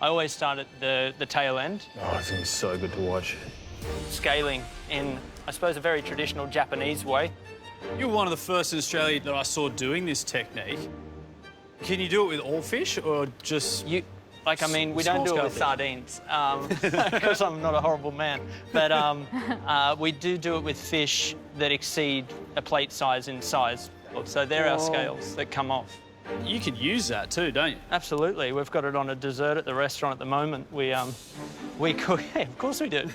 I always start at the tail end. Oh, it's going to be so good to watch. Scaling in, I suppose, a very traditional Japanese way. You're one of the first in Australia that I saw doing this technique. Can you do it with all fish or just... We don't do it with sardines, because I'm not a horrible man. But we do it with fish that exceed a plate size in size. So they're our scales that come off. You can use that too, don't you? Absolutely. We've got it on a dessert at the restaurant at the moment. We cook... Yeah, of course we do.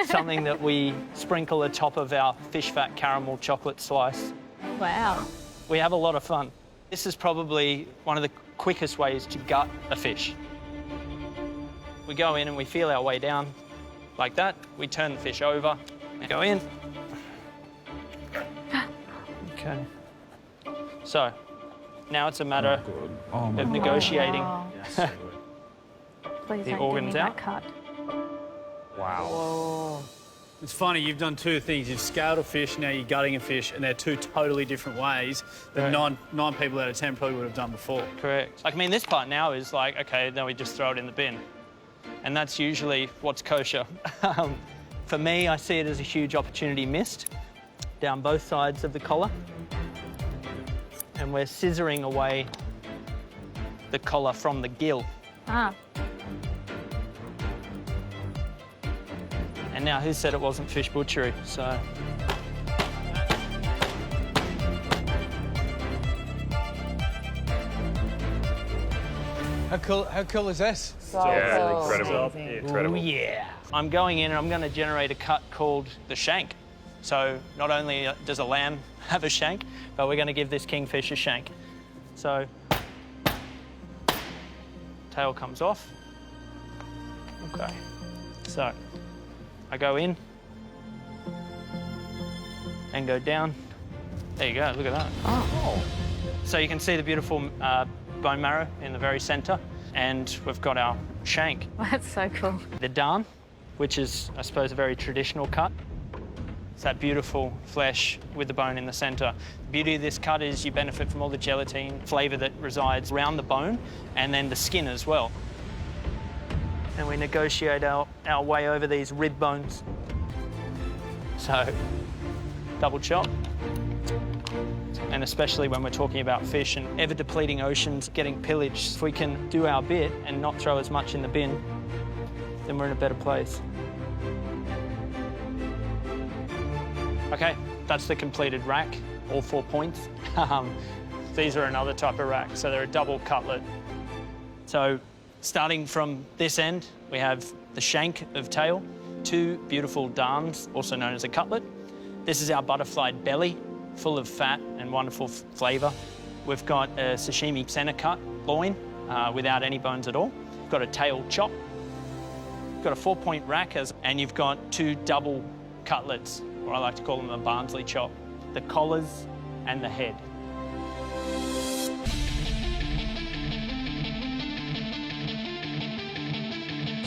Something that we sprinkle atop of our fish fat caramel chocolate slice. Wow. We have a lot of fun. This is probably one of the quickest ways to gut a fish. We go in and we feel our way down like that. We turn the fish over and go in. Okay. So, now it's a matter of negotiating Please the don't organs give me out. that cut. Wow. Whoa. It's funny, you've done two things. You've scaled a fish, now you're gutting a fish, and they're two totally different ways that nine people out of 10 probably would have done before. Correct. This part now is like, OK, then we just throw it in the bin. And that's usually what's kosher. For me, I see it as a huge opportunity missed down both sides of the collar. And we're scissoring away the collar from the gill. Ah. And now, who said it wasn't fish butchery? So. How cool is this? Yeah, incredible. Oh, yeah. I'm going in and I'm going to generate a cut called the shank. So not only does a lamb have a shank, but we're going to give this kingfish a shank. So tail comes off. Okay. So I go in and go down. There you go, look at that. Oh. So you can see the beautiful bone marrow in the very centre, and we've got our shank. That's so cool. The darn, which is, I suppose, a very traditional cut. It's that beautiful flesh with the bone in the centre. The beauty of this cut is you benefit from all the gelatine flavour that resides around the bone and then the skin as well. And we negotiate our way over these rib bones. So, double chop. And especially when we're talking about fish and ever-depleting oceans getting pillaged, if we can do our bit and not throw as much in the bin, then we're in a better place. OK, that's the completed rack, all 4 points. These are another type of rack, so they're a double cutlet. So starting from this end, we have the shank of tail, two beautiful darns, also known as a cutlet. This is our butterflied belly, full of fat and wonderful flavour. We've got a sashimi center cut loin without any bones at all. We've got a tail chop. We've got a 4-point rack, and you've got two double cutlets, or I like to call them a Barnsley chop, the collars and the head.